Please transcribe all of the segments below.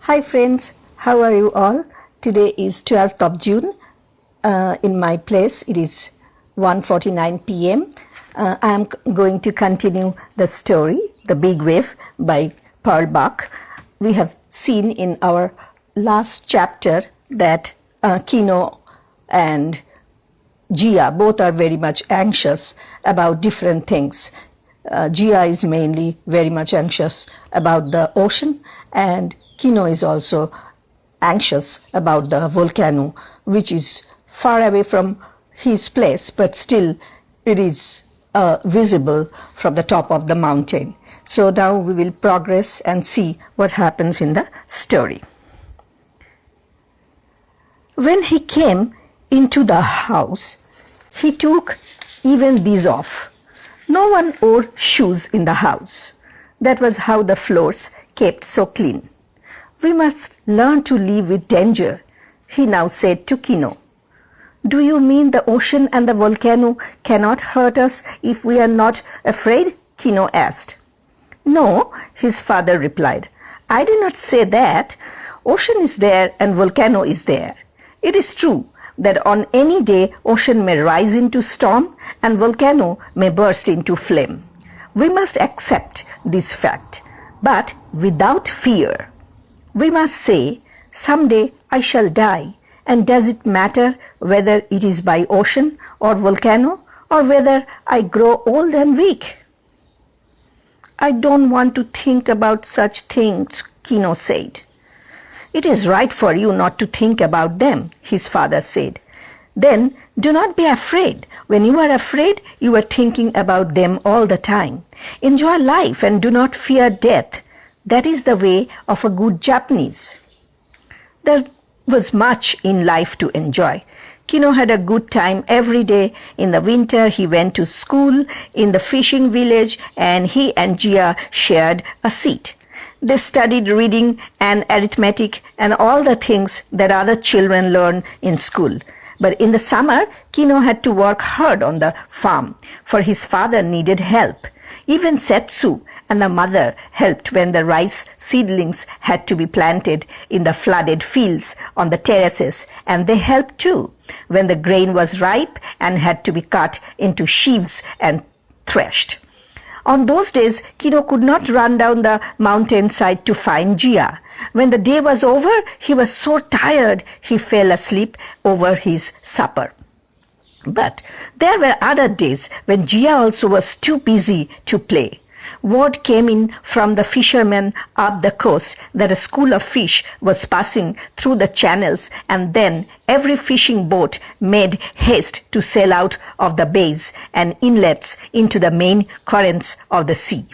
Hi friends, how are you all? Today is 12th of June. In my place it is 1:49 p.m. I am going to continue the story, The Big Wave by Pearl Buck. We have seen in our last chapter that Kino and Jia both are very much anxious about different things. Jia is mainly very much anxious about the ocean, and Kino is also anxious about the volcano, which is far away from his place, but still it is visible from the top of the mountain. So now we will progress and see what happens in the story. When he came into the house, he took even these off. No one wore shoes in the house. That was how the floors kept so clean. We must learn to live with danger, he now said to Kino. Do you mean the ocean and the volcano cannot hurt us if we are not afraid? Kino asked. No, his father replied. I did not say that. Ocean is there and volcano is there. It is true that on any day ocean may rise into storm and volcano may burst into flame. We must accept this fact, but without fear. We must say, someday I shall die, and does it matter whether it is by ocean or volcano, or whether I grow old and weak? I don't want to think about such things, Kino said. It is right for you not to think about them, his father said. Then do not be afraid. When you are afraid, you are thinking about them all the time. Enjoy life and do not fear death. That is the way of a good Japanese. There was much in life to enjoy. Kino had a good time every day. In the winter, he went to school in the fishing village, and he and Jia shared a seat. They studied reading and arithmetic and all the things that other children learn in school. But in the summer, Kino had to work hard on the farm, for his father needed help. Even Setsu and the mother helped when the rice seedlings had to be planted in the flooded fields on the terraces, and they helped too when the grain was ripe and had to be cut into sheaves and threshed. On those days, Kino could not run down the mountainside to find Jia. When the day was over, he was so tired he fell asleep over his supper. But there were other days when Jia also was too busy to play. Word came in from the fishermen up the coast that a school of fish was passing through the channels, and then every fishing boat made haste to sail out of the bays and inlets into the main currents of the sea.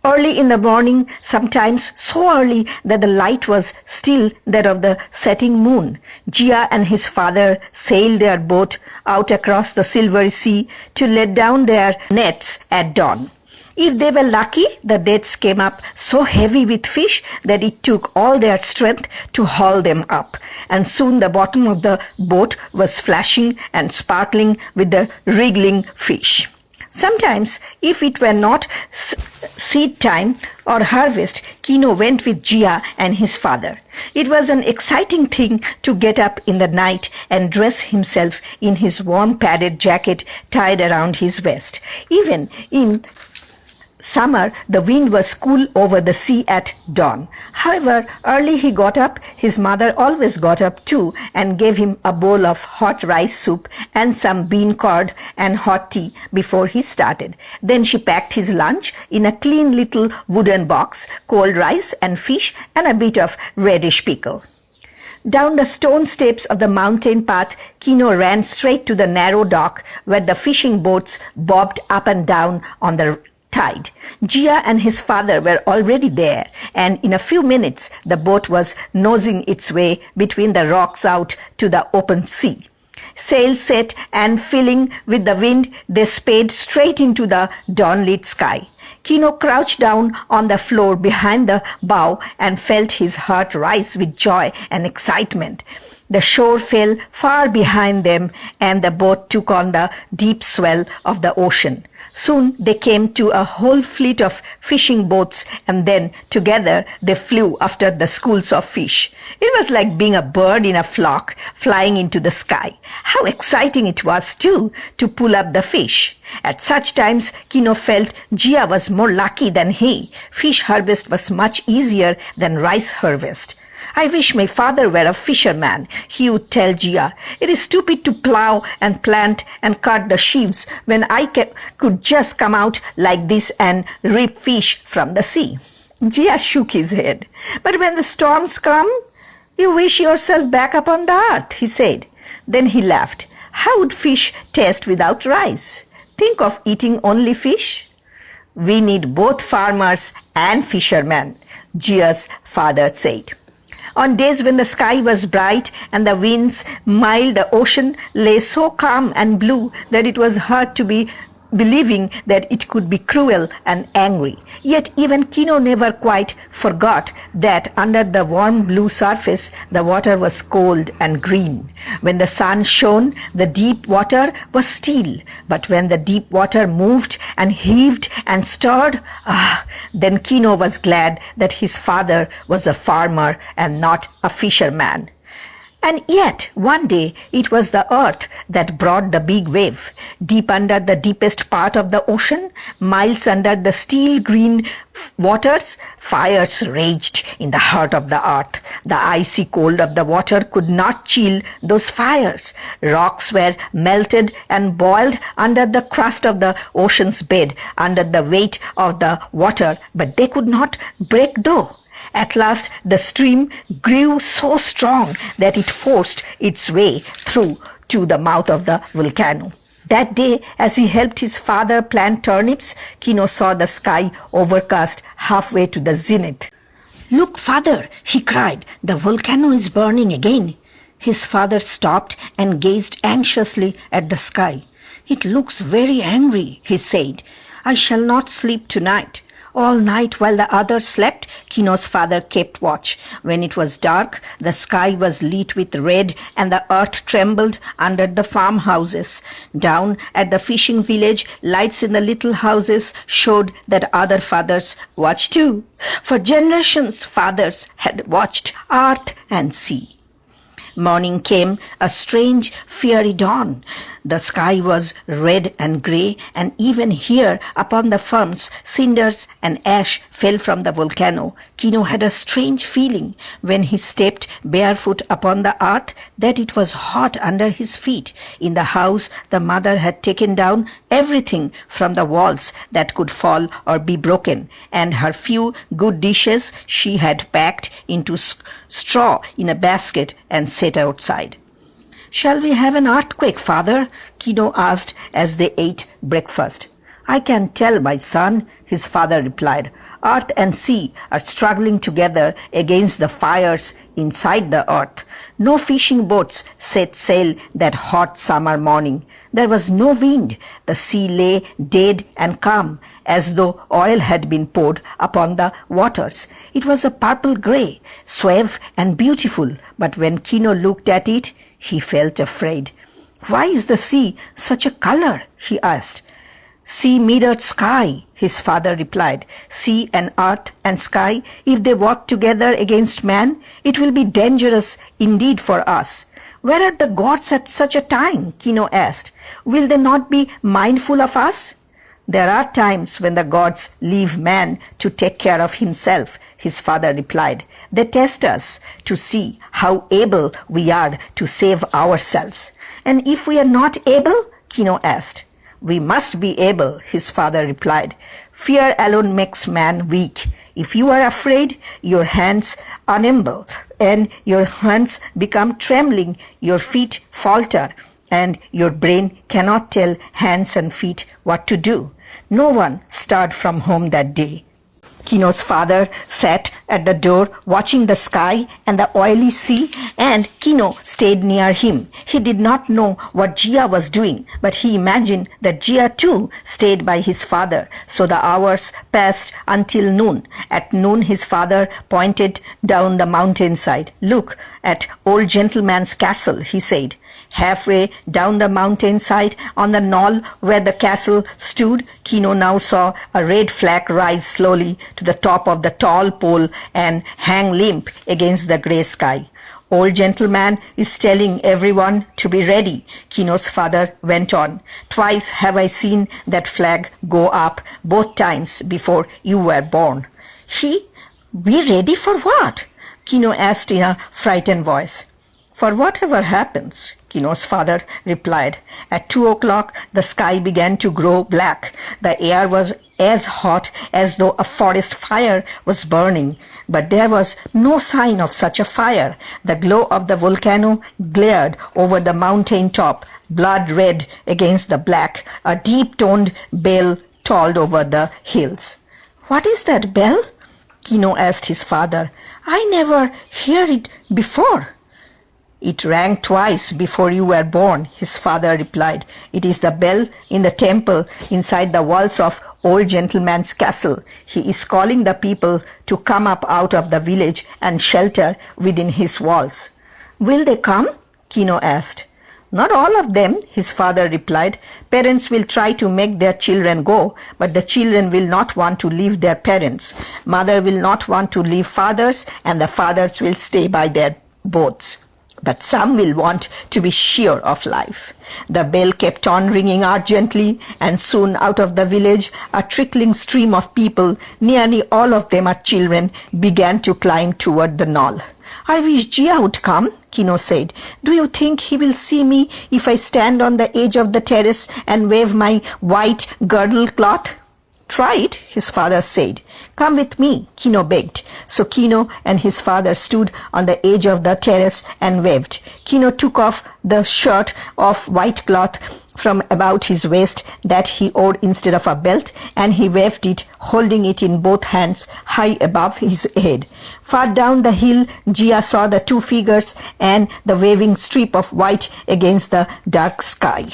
Early in the morning, sometimes so early that the light was still that of the setting moon, Jia and his father sailed their boat out across the silvery sea to let down their nets at dawn. If they were lucky, the nets came up so heavy with fish that it took all their strength to haul them up, and soon the bottom of the boat was flashing and sparkling with the wriggling fish. Sometimes, if it were not seed time or harvest, Kino went with Jia and his father. It was an exciting thing to get up in the night and dress himself in his warm padded jacket tied around his waist. Even in summer, the wind was cool over the sea at dawn. However, early he got up. His mother always got up too and gave him a bowl of hot rice soup and some bean curd and hot tea before he started. Then she packed his lunch in a clean little wooden box, cold rice and fish and a bit of radish pickle. Down the stone steps of the mountain path, Kino ran straight to the narrow dock where the fishing boats bobbed up and down on the tide. Jia and his father were already there, and in a few minutes the boat was nosing its way between the rocks out to the open sea. Sail set and filling with the wind, they sped straight into the dawn-lit sky. Kino crouched down on the floor behind the bow and felt his heart rise with joy and excitement. The shore fell far behind them, and the boat took on the deep swell of the ocean. Soon they came to a whole fleet of fishing boats, and then together they flew after the schools of fish. It was like being a bird in a flock flying into the sky. How exciting it was too to pull up the fish. At such times Kino felt Jia was more lucky than he. Fish harvest was much easier than rice harvest. I wish my father were a fisherman, he would tell Jia. It is stupid to plow and plant and cut the sheaves when I could just come out like this and reap fish from the sea. Jia shook his head. But when the storms come, you wish yourself back upon the earth, he said. Then he laughed. How would fish taste without rice? Think of eating only fish. We need both farmers and fishermen, Jia's father said. On days when the sky was bright and the winds mild, the ocean lay so calm and blue that it was hard to be believing that it could be cruel and angry. Yet even Kino never quite forgot that under the warm blue surface the water was cold and green. When the sun shone, the deep water was still, but when the deep water moved and heaved and stirred, then Kino was glad that his father was a farmer and not a fisherman. And yet, one day, it was the earth that brought the big wave. Deep under the deepest part of the ocean, miles under the steel green waters, fires raged in the heart of the earth. The icy cold of the water could not chill those fires. Rocks were melted and boiled under the crust of the ocean's bed, under the weight of the water, but they could not break through. At last the stream grew so strong that it forced its way through to the mouth of the volcano. That day, as he helped his father plant turnips, Kino saw the sky overcast halfway to the zenith. Look, father, he cried, the volcano is burning again. His father stopped and gazed anxiously at the sky. It looks very angry, he said. I shall not sleep tonight. All night while the others slept, Kino's father kept watch. When it was dark, the sky was lit with red and the earth trembled under the farmhouses. Down at the fishing village, lights in the little houses showed that other fathers watched too. For generations, fathers had watched earth and sea. Morning came, a strange, fiery dawn. The sky was red and grey, and even here upon the farms, cinders and ash fell from the volcano. Kino had a strange feeling when he stepped barefoot upon the earth that it was hot under his feet. In the house, the mother had taken down everything from the walls that could fall or be broken, and her few good dishes she had packed into straw in a basket and set outside. Shall we have an earthquake, father? Kino asked as they ate breakfast. I can tell, my son, his father replied. Earth and sea are struggling together against the fires inside the earth. No fishing boats set sail that hot summer morning. There was no wind. The sea lay dead and calm, as though oil had been poured upon the waters. It was a purple grey, suave and beautiful, but when Kino looked at it, he felt afraid. Why is the sea such a color? He asked. Sea mirrored sky, his father replied. Sea and earth and sky, if they work together against man, it will be dangerous indeed for us. Where are the gods at such a time? Kino asked. Will they not be mindful of us? There are times when the gods leave man to take care of himself, his father replied. They test us to see how able we are to save ourselves. And if we are not able? Kino asked. We must be able, his father replied. Fear alone makes man weak. If you are afraid, your hands unable, and your hands become trembling, your feet falter, and your brain cannot tell hands and feet what to do. No one stirred from home that day. Kino's father sat at the door watching the sky and the oily sea, and Kino stayed near him. He did not know what Jia was doing, but he imagined that Jia too stayed by his father. So the hours passed until noon. At noon his father pointed down the mountainside. Look at old gentleman's castle, he said. Halfway down the mountainside on the knoll where the castle stood, Kino now saw a red flag rise slowly to the top of the tall pole and hang limp against the grey sky. Old gentleman is telling everyone to be ready, Kino's father went on. Twice have I seen that flag go up, both times before you were born. Be ready for what? Kino asked in a frightened voice. For whatever happens, Kino's father replied. At 2 o'clock, the sky began to grow black. The air was as hot as though a forest fire was burning, but there was no sign of such a fire. The glow of the volcano glared over the mountain top, blood red against the black. A deep-toned bell tolled over the hills. What is that bell? Kino asked his father. I never heard it before. It rang twice before you were born, his father replied. It is the bell in the temple inside the walls of old gentleman's castle. He is calling the people to come up out of the village and shelter within his walls. Will they come? Kino asked. Not all of them, his father replied. Parents will try to make their children go, but the children will not want to leave their parents. Mother will not want to leave fathers, and the fathers will stay by their boats. But some will want to be sure of life. The bell kept on ringing out gently, and soon out of the village a trickling stream of people, nearly all of them are children, began to climb toward the knoll. I wish Jia would come, Kino said. Do you think he will see me if I stand on the edge of the terrace and wave my white girdle cloth? Try it, his father said. Come with me, Kino begged. So Kino and his father stood on the edge of the terrace and waved. Kino took off the shirt of white cloth from about his waist that he wore instead of a belt, and he waved it, holding it in both hands high above his head. Far down the hill, Jia saw the two figures and the waving strip of white against the dark sky.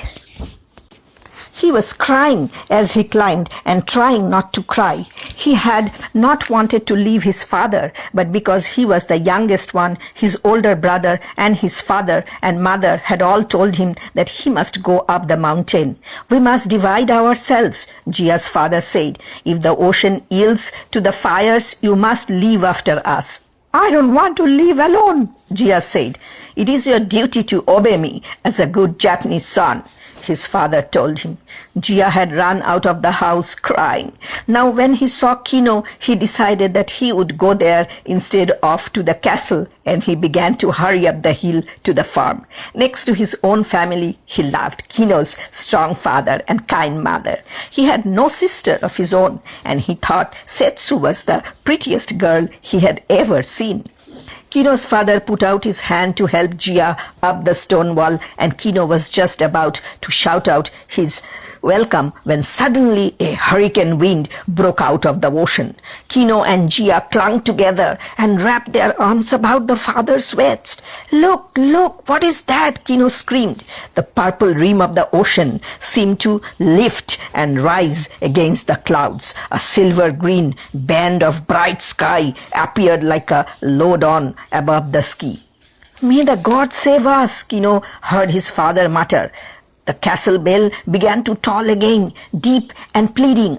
He was crying as he climbed and trying not to cry. He had not wanted to leave his father, but because he was the youngest one, his older brother and his father and mother had all told him that he must go up the mountain. We must divide ourselves, Jia's father said. If the ocean yields to the fires, you must leave after us. I don't want to leave alone, Jia said. It is your duty to obey me as a good Japanese son, his father told him. Jia had run out of the house crying. Now when he saw Kino, he decided that he would go there instead of to the castle, and he began to hurry up the hill to the farm. Next to his own family, he loved Kino's strong father and kind mother. He had no sister of his own, and he thought Setsu was the prettiest girl he had ever seen. Kino's father put out his hand to help Jia up the stone wall, and Kino was just about to shout out his welcome when suddenly a hurricane wind broke out of the ocean. Kino and Jia clung together and wrapped their arms about the father's waist. Look, look, what is that? Kino screamed. The purple rim of the ocean seemed to lift and rise against the clouds. A silver-green band of bright sky appeared like a load-on above the ski. May the gods save us, Kino heard his father mutter. The castle bell began to toll again, deep and pleading.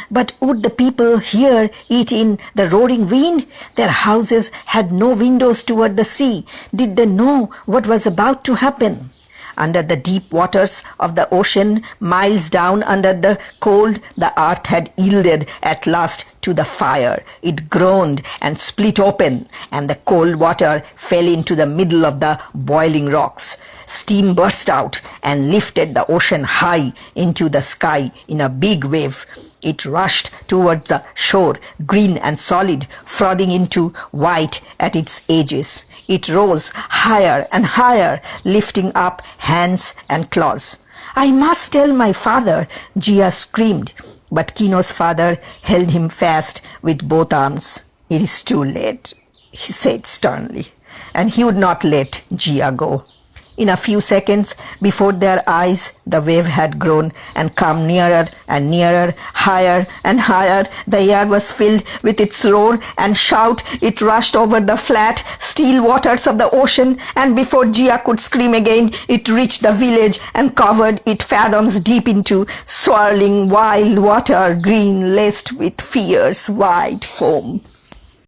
But would the people hear it in the roaring wind? Their houses had no windows toward the sea. Did they know what was about to happen? Under the deep waters of the ocean, miles down under the cold, the earth had yielded at last to the fire. It groaned and split open, and the cold water fell into the middle of the boiling rocks. Steam burst out and lifted the ocean high into the sky in a big wave. It rushed towards the shore, green and solid, frothing into white at its edges. It rose higher and higher, lifting up hands and claws. I must tell my father, Jia screamed, but Kino's father held him fast with both arms. It is too late, he said sternly, and he would not let Jia go. In a few seconds, before their eyes, the wave had grown and come nearer and nearer, higher and higher. The air was filled with its roar and shout. It rushed over the flat, still waters of the ocean, and before Jia could scream again, it reached the village and covered it fathoms deep into swirling wild water, green laced with fierce white foam.